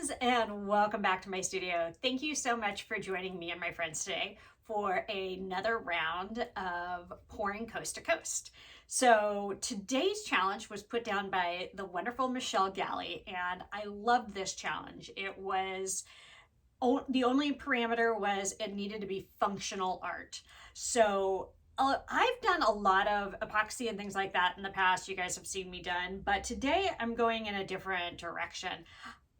friends, and welcome back to my studio. Thank you so much for joining me and my friends today for another round of pouring coast to coast. So today's challenge was put down by the wonderful Michelle Galley, and I loved this challenge. It was the only parameter was it needed to be functional art. So I've done a lot of epoxy and things like that in the past. You guys have seen me done, but today I'm going in a different direction.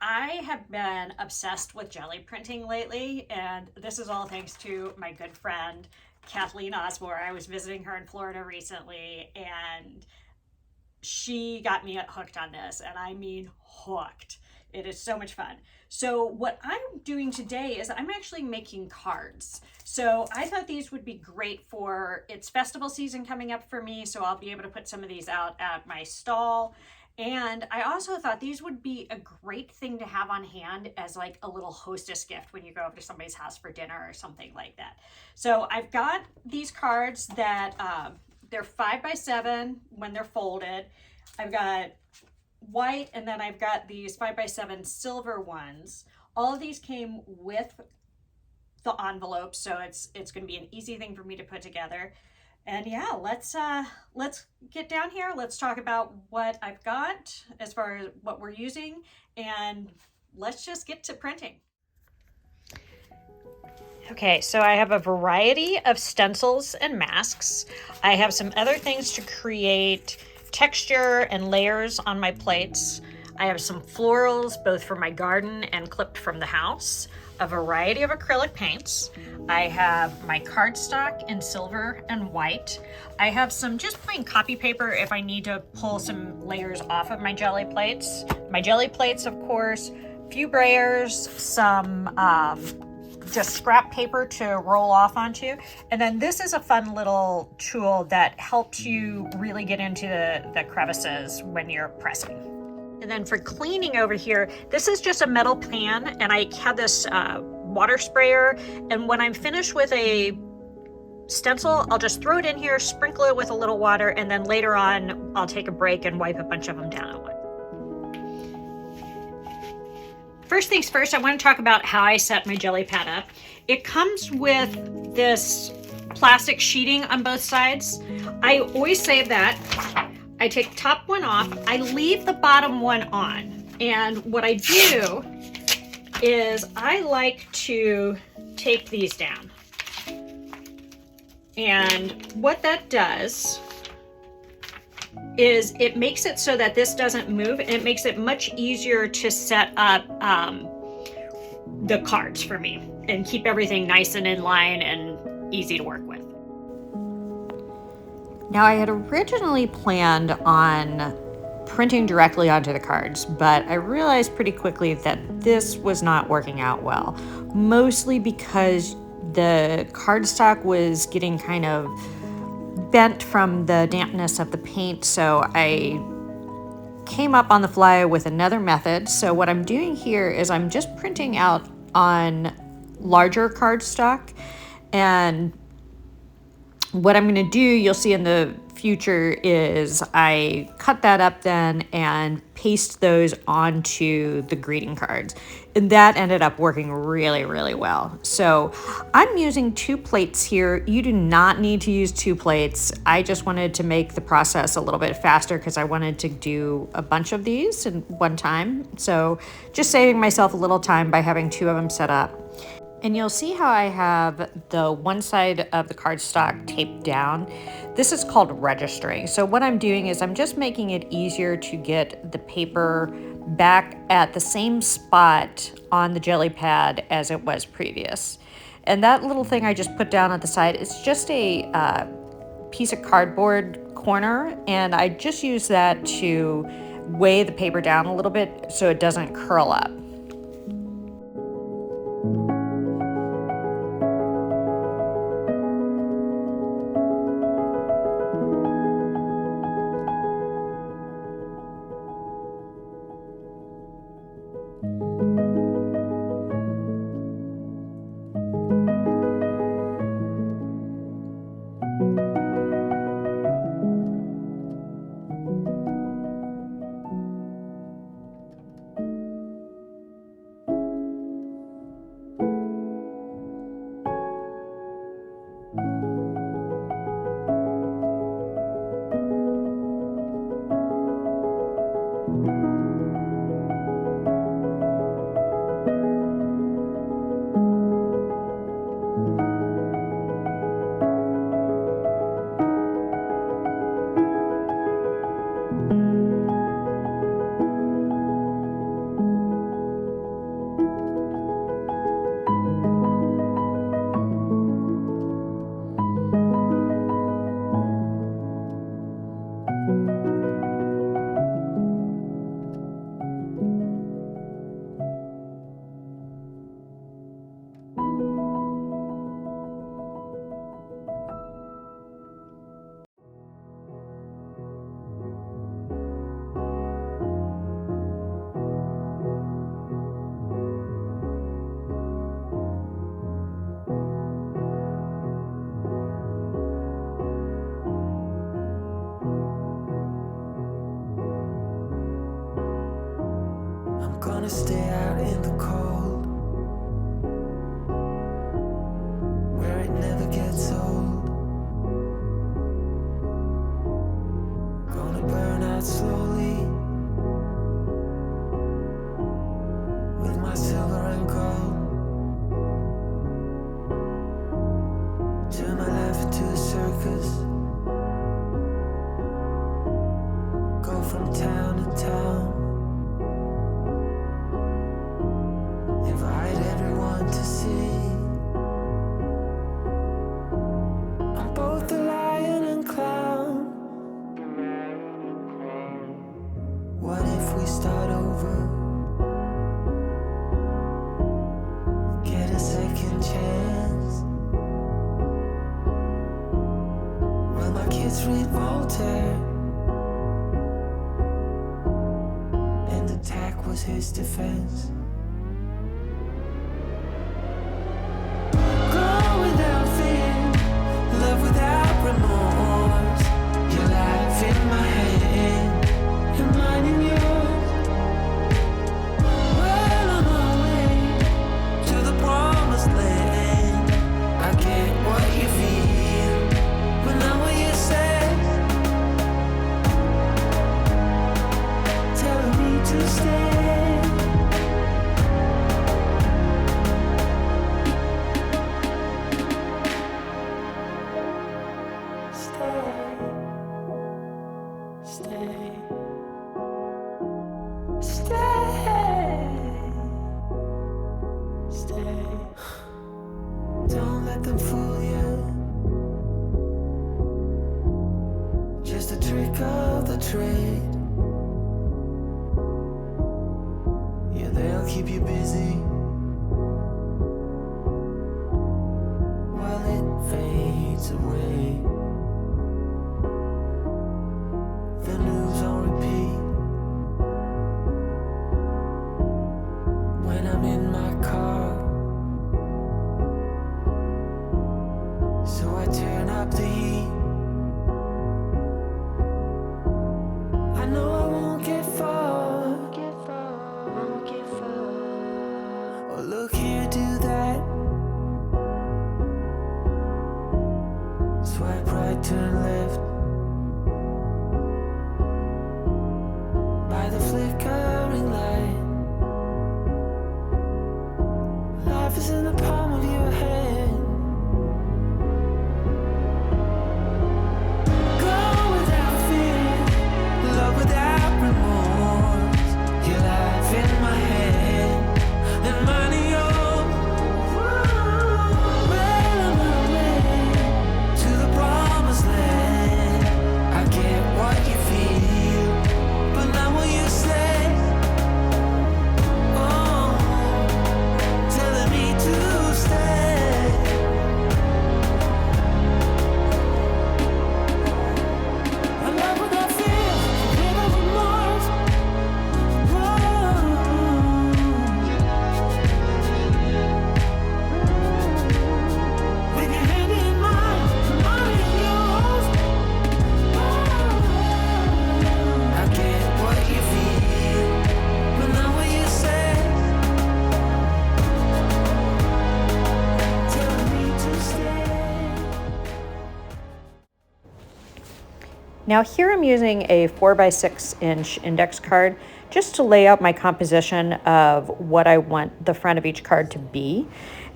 I have been obsessed with jelly printing lately, and this is all thanks to my good friend Kathleen Osborne. I was visiting her in Florida recently, and she got me hooked on this, and I mean hooked. It is so much fun. So what I'm doing today is I'm actually making cards. So I thought these would be great for, it's festival season coming up for me, so I'll be able to put some of these out at my stall. And I also thought these would be a great thing to have on hand as like a little hostess gift when you go over to somebody's house for dinner or something like that. So I've got these cards that they're 5x7 when they're folded. I've got white, and then I've got these 5x7 silver ones. All of these came with the envelope, so it's going to be an easy thing for me to put together. And yeah, let's get down here. Let's talk about what I've got as far as what we're using, and let's just get to printing. Okay, so I have a variety of stencils and masks. I have some other things to create texture and layers on my plates. I have some florals, both for my garden and clipped from the house, a variety of acrylic paints. I have my cardstock in silver and white. I have some just plain copy paper if I need to pull some layers off of my jelly plates. My jelly plates, of course, a few brayers, some just scrap paper to roll off onto. And then this is a fun little tool that helps you really get into the crevices when you're pressing. And then for cleaning over here, this is just a metal pan, and I have this water sprayer. And when I'm finished with a stencil, I'll just throw it in here, sprinkle it with a little water, and then later on, I'll take a break and wipe a bunch of them down at once. First things first, I want to talk about how I set my jelly pad up. It comes with this plastic sheeting on both sides. I always say that. I take the top one off, I leave the bottom one on. And what I do is I like to tape these down. And what that does is it makes it so that this doesn't move, and it makes it much easier to set up the cards for me and keep everything nice and in line and easy to work with. Now, I had originally planned on printing directly onto the cards, but I realized pretty quickly that this was not working out well, mostly because the cardstock was getting kind of bent from the dampness of the paint. So I came up on the fly with another method. So what I'm doing here is I'm just printing out on larger cardstock, and what I'm going to do, you'll see in the future, is I cut that up then and paste those onto the greeting cards. And that ended up working really, really well. So I'm using 2 plates here. You do not need to use 2 plates. I just wanted to make the process a little bit faster because I wanted to do a bunch of these in one time. So just saving myself a little time by having 2 of them set up. And you'll see how I have the one side of the cardstock taped down. This is called registering. So what I'm doing is I'm just making it easier to get the paper back at the same spot on the jelly pad as it was previous. And that little thing I just put down at the side is just a piece of cardboard corner, and I just use that to weigh the paper down a little bit so it doesn't curl up. Gonna stay out in the cold, where it never gets old. Gonna burn out slowly with my silver and gold. Turn my life into a circus, go from town to town, invite everyone to see. I'm both a lion and clown. What if we start over? Get a second chance. Will my kids read Voltaire? And attack was his defense. Grow without fear, love without remorse. Your life in my hand and mine in yours. Well on my way to the promised land. I get what you feel, but not what you say. Telling me to stay. Stay. Stay. Don't let them fool you. Just a trick of the trade. Yeah, they'll keep you busy while it fades away. The news on repeat when I'm in my car. So I turn up the heat. I know I won't get far. Oh, look here, do that. Swipe right, turn left. By the flickering light. Life is in the palm of your hand. Go without fear, love without remorse. Your life in my hand and mine in yours. Well on my way to the promised land. I get what you feel, but not what you say. Oh, telling me to stay. I love without fear, without remorse. With your hand in mine, mine in yours. I get what you feel, but not what you say. Telling me to stay. Now here I'm using a 4x6-inch index card just to lay out my composition of what I want the front of each card to be.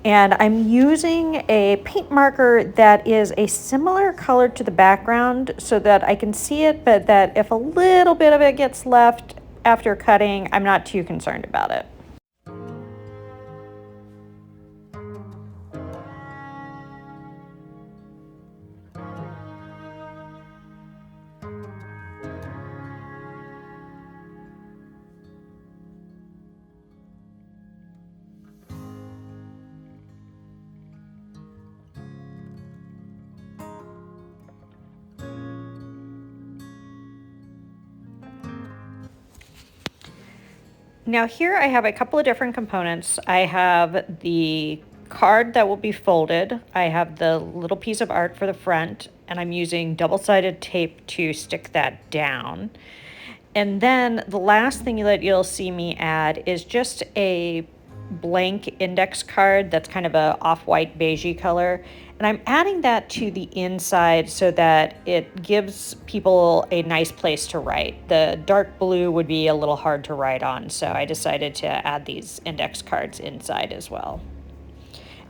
And I'm using a paint marker that is a similar color to the background so that I can see it, but that if a little bit of it gets left after cutting, I'm not too concerned about it. Now here I have a couple of different components. I have the card that will be folded. I have the little piece of art for the front, and I'm using double-sided tape to stick that down. And then the last thing that you'll see me add is just a blank index card that's kind of a off-white beigey color. And I'm adding that to the inside so that it gives people a nice place to write. The dark blue would be a little hard to write on, so I decided to add these index cards inside as well.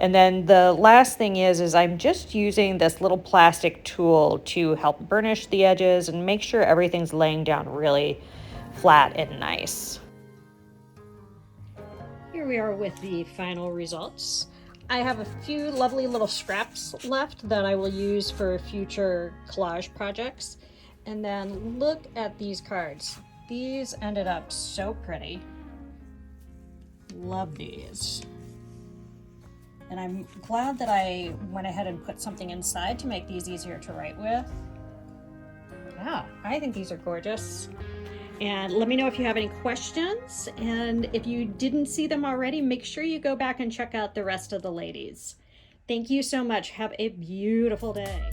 And then the last thing is I'm just using this little plastic tool to help burnish the edges and make sure everything's laying down really flat and nice. Here we are with the final results. I have a few lovely little scraps left that I will use for future collage projects. And then look at these cards. These ended up so pretty. Love these. And I'm glad that I went ahead and put something inside to make these easier to write with. Yeah, I think these are gorgeous. And let me know if you have any questions. And if you didn't see them already, make sure you go back and check out the rest of the ladies. Thank you so much. Have a beautiful day.